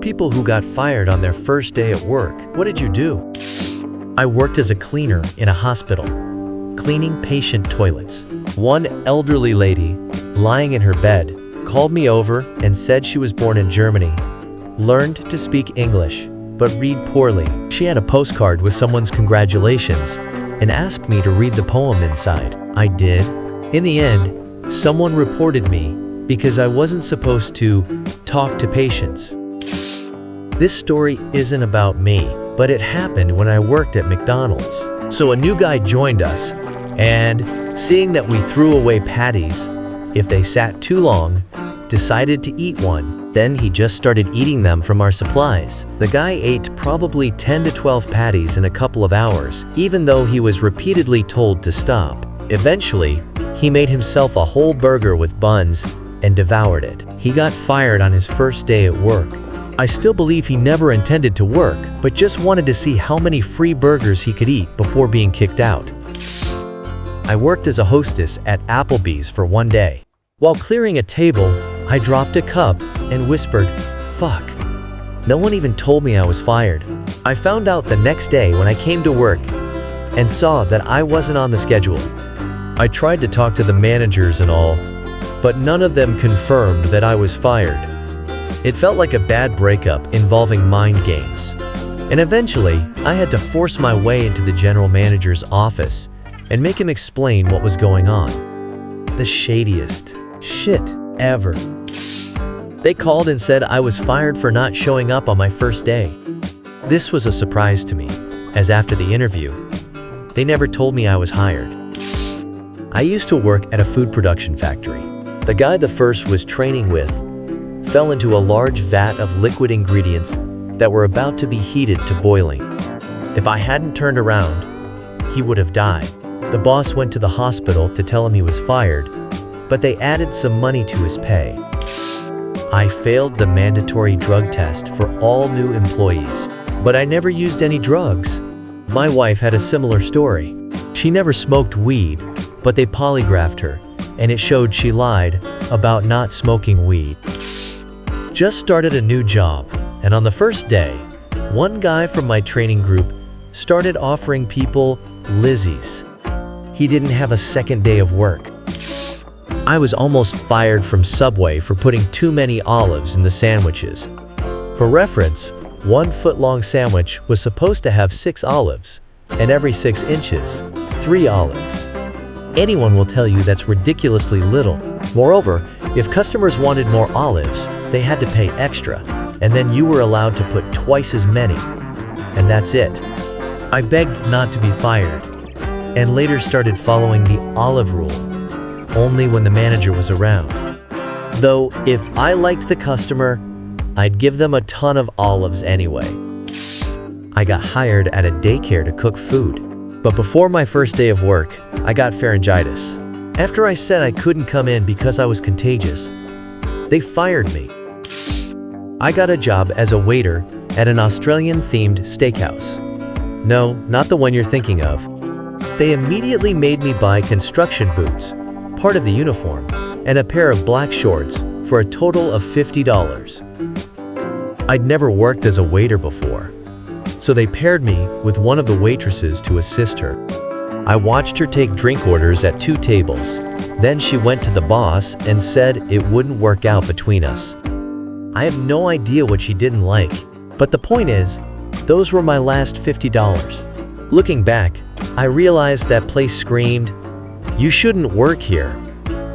people who got fired on their first day at work. What did you do? I worked as a cleaner in a hospital, cleaning patient toilets. One elderly lady, lying in her bed, called me over and said she was born in Germany, learned to speak English, but read poorly. She had a postcard with someone's congratulations and asked me to read the poem inside. I did. In the end, someone reported me because I wasn't supposed to talk to patients. This story isn't about me, but it happened when I worked at McDonald's. So a new guy joined us, and seeing that we threw away patties if they sat too long, decided to eat one. Then he just started eating them from our supplies. The guy ate probably 10 to 12 patties in a couple of hours, even though he was repeatedly told to stop. Eventually, he made himself a whole burger with buns and devoured it. He got fired on his first day at work. I still believe he never intended to work, but just wanted to see how many free burgers he could eat before being kicked out. I worked as a hostess at Applebee's for one day. While clearing a table, I dropped a cup and whispered, "Fuck." No one even told me I was fired. I found out the next day when I came to work and saw that I wasn't on the schedule. I tried to talk to the managers and all, but none of them confirmed that I was fired. It felt like a bad breakup involving mind games. And eventually, I had to force my way into the general manager's office and make him explain what was going on. The shadiest shit ever. They called and said I was fired for not showing up on my first day. This was a surprise to me, as after the interview, they never told me I was hired. I used to work at a food production factory. The guy the first was training with fell into a large vat of liquid ingredients that were about to be heated to boiling. If I hadn't turned around, he would have died. The boss went to the hospital to tell him he was fired, but they added some money to his pay. I failed the mandatory drug test for all new employees, but I never used any drugs. My wife had a similar story. She never smoked weed, but they polygraphed her, and it showed she lied about not smoking weed. Just started a new job, and on the first day, one guy from my training group started offering people Lizzies. He didn't have a second day of work. I was almost fired from Subway for putting too many olives in the sandwiches. For reference, 1 foot-long sandwich was supposed to have 6 olives, and every 6 inches, 3 olives. Anyone will tell you that's ridiculously little. Moreover, if customers wanted more olives, they had to pay extra, and then you were allowed to put twice as many. And that's it. I begged not to be fired, and later started following the olive rule, only when the manager was around. Though, if I liked the customer, I'd give them a ton of olives anyway. I got hired at a daycare to cook food, but before my first day of work, I got pharyngitis. After I said I couldn't come in because I was contagious, they fired me. I got a job as a waiter at an Australian-themed steakhouse. No, not the one you're thinking of. They immediately made me buy construction boots, part of the uniform, and a pair of black shorts for a total of $50. I'd never worked as a waiter before, so they paired me with one of the waitresses to assist her. I watched her take drink orders at 2 tables. Then she went to the boss and said it wouldn't work out between us. I have no idea what she didn't like, but the point is, those were my last $50. Looking back, I realized that place screamed, "You shouldn't work here."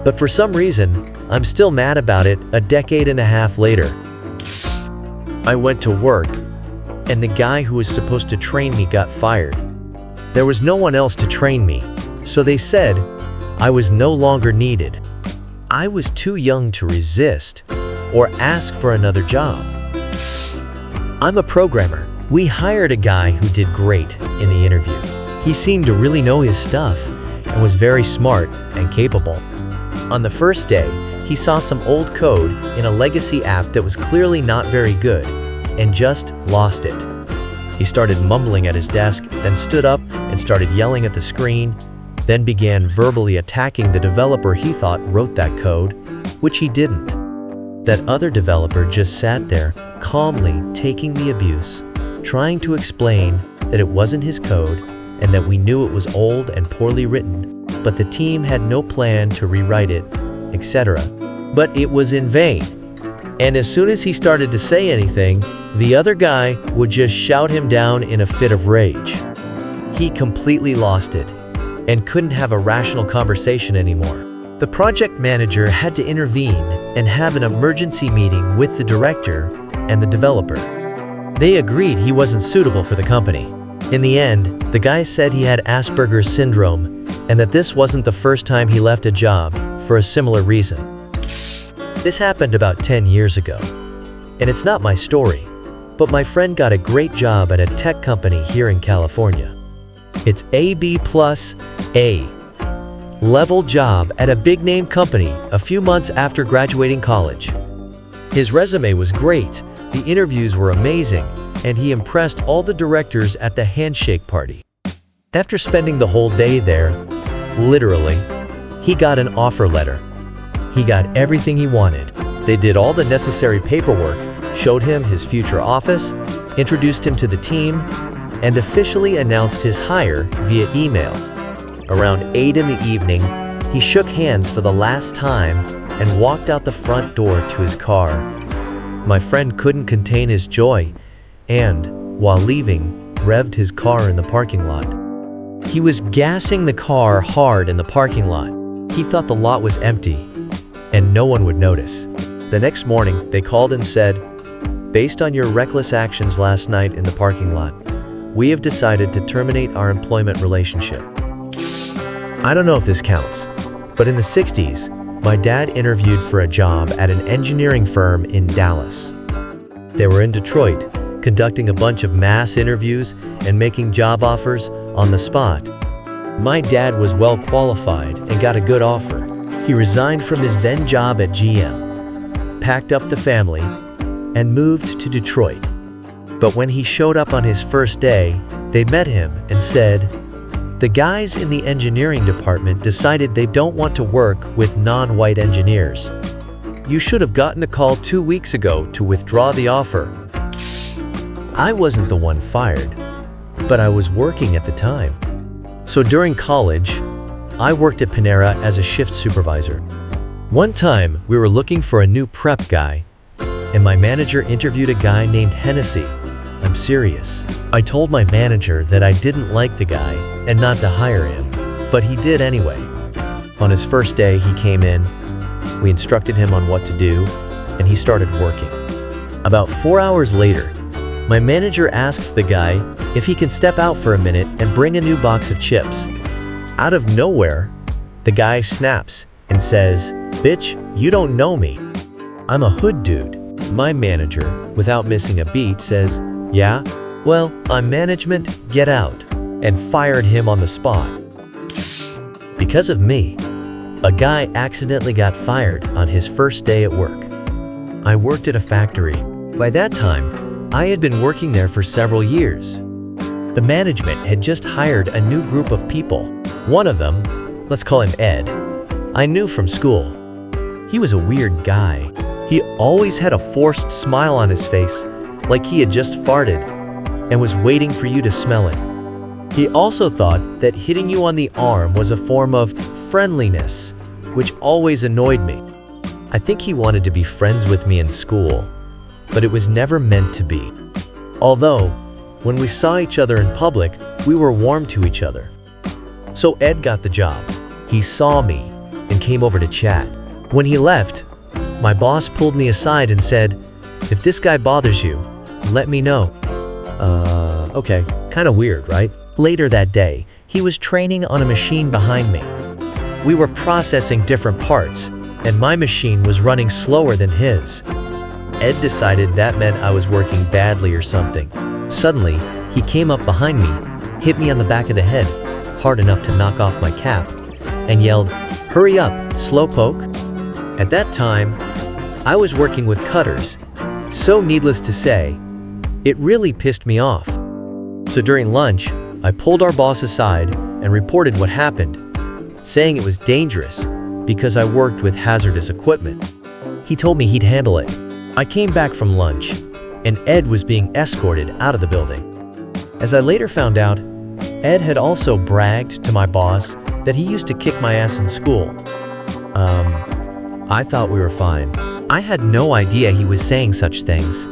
But for some reason, I'm still mad about it a decade and a half later. I went to work, and the guy who was supposed to train me got fired. There was no one else to train me, so they said I was no longer needed. I was too young to resist or ask for another job. I'm a programmer. We hired a guy who did great in the interview. He seemed to really know his stuff and was very smart and capable. On the first day, he saw some old code in a legacy app that was clearly not very good and just lost it. He started mumbling at his desk, then stood up and started yelling at the screen, then began verbally attacking the developer he thought wrote that code, which he didn't. That other developer just sat there, calmly taking the abuse, trying to explain that it wasn't his code and that we knew it was old and poorly written, but the team had no plan to rewrite it, etc. But it was in vain. And as soon as he started to say anything, the other guy would just shout him down in a fit of rage. He completely lost it and couldn't have a rational conversation anymore. The project manager had to intervene and have an emergency meeting with the director and the developer. They agreed he wasn't suitable for the company. In the end, the guy said he had Asperger's syndrome and that this wasn't the first time he left a job for a similar reason. This happened about 10 years ago. And it's not my story, but my friend got a great job at a tech company here in California. It's a B plus A level job at a big name company a few months after graduating college. His resume was great, the interviews were amazing, and he impressed all the directors at the handshake party. After spending the whole day there, literally, he got an offer letter. He got everything he wanted. They did all the necessary paperwork, showed him his future office, introduced him to the team, and officially announced his hire via email. Around 8 in the evening, he shook hands for the last time and walked out the front door to his car. My friend couldn't contain his joy and, while leaving, revved his car in the parking lot. He was gassing the car hard in the parking lot. He thought the lot was empty and no one would notice. The next morning, they called and said, "Based on your reckless actions last night in the parking lot, we have decided to terminate our employment relationship." I don't know if this counts, but in the 60s, my dad interviewed for a job at an engineering firm in Dallas. They were in Detroit, conducting a bunch of mass interviews and making job offers on the spot. My dad was well qualified and got a good offer. He resigned from his then job at GM, packed up the family, and moved to Detroit. But when he showed up on his first day, they met him and said, "The guys in the engineering department decided they don't want to work with non-white engineers. You should have gotten a call 2 weeks ago to withdraw the offer." I wasn't the one fired, but I was working at the time. So during college, I worked at Panera as a shift supervisor. One time, we were looking for a new prep guy, and my manager interviewed a guy named Hennessy. I'm serious. I told my manager that I didn't like the guy and not to hire him, but he did anyway. On his first day, he came in, we instructed him on what to do, and he started working. About 4 hours later, my manager asks the guy if he can step out for a minute and bring a new box of chips. Out of nowhere, the guy snaps and says, "Bitch, you don't know me. I'm a hood dude." My manager, without missing a beat, says, "Yeah? Well, I'm management, get out," and fired him on the spot. Because of me, a guy accidentally got fired on his first day at work. I worked at a factory. By that time, I had been working there for several years. The management had just hired a new group of people. One of them, let's call him Ed, I knew from school. He was a weird guy. He always had a forced smile on his face, like he had just farted and was waiting for you to smell it. He also thought that hitting you on the arm was a form of friendliness, which always annoyed me. I think he wanted to be friends with me in school, but it was never meant to be. Although, when we saw each other in public, we were warm to each other. So Ed got the job. He saw me and came over to chat. When he left, my boss pulled me aside and said, "If this guy bothers you, let me know." Okay, kinda weird, right? Later that day, he was training on a machine behind me. We were processing different parts, and my machine was running slower than his. Ed decided that meant I was working badly or something. Suddenly, he came up behind me, hit me on the back of the head, hard enough to knock off my cap, and yelled, "Hurry up, slowpoke." At that time, I was working with cutters, so needless to say, it really pissed me off. So during lunch, I pulled our boss aside and reported what happened, saying it was dangerous because I worked with hazardous equipment. He told me he'd handle it. I came back from lunch, and Ed was being escorted out of the building. As I later found out, Ed had also bragged to my boss that he used to kick my ass in school. I thought we were fine. I had no idea he was saying such things,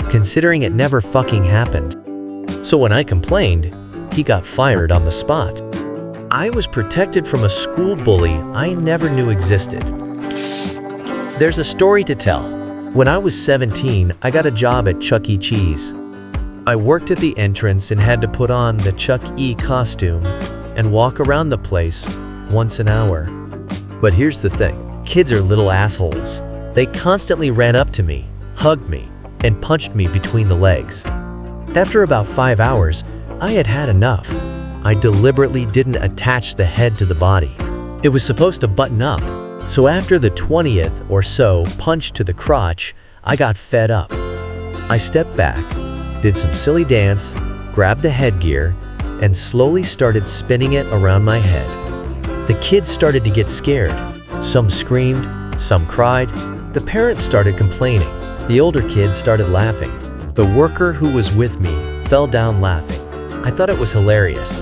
considering it never fucking happened. So when I complained, he got fired on the spot. I was protected from a school bully I never knew existed. There's a story to tell. When I was 17, I got a job at Chuck E. Cheese. I worked at the entrance and had to put on the Chuck E. costume and walk around the place once an hour. But here's the thing. Kids are little assholes. They constantly ran up to me, hugged me, and punched me between the legs. After about 5 hours, I had had enough. I deliberately didn't attach the head to the body. It was supposed to button up. So after the 20th or so punch to the crotch, I got fed up. I stepped back, did some silly dance, grabbed the headgear, and slowly started spinning it around my head. The kids started to get scared. Some screamed, some cried. The parents started complaining. The older kids started laughing. The worker who was with me fell down laughing. I thought it was hilarious.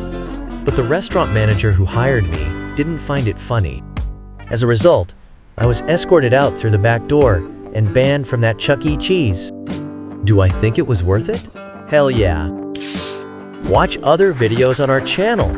But the restaurant manager who hired me didn't find it funny. As a result, I was escorted out through the back door and banned from that Chuck E. Cheese. Do I think it was worth it? Hell yeah. Watch other videos on our channel.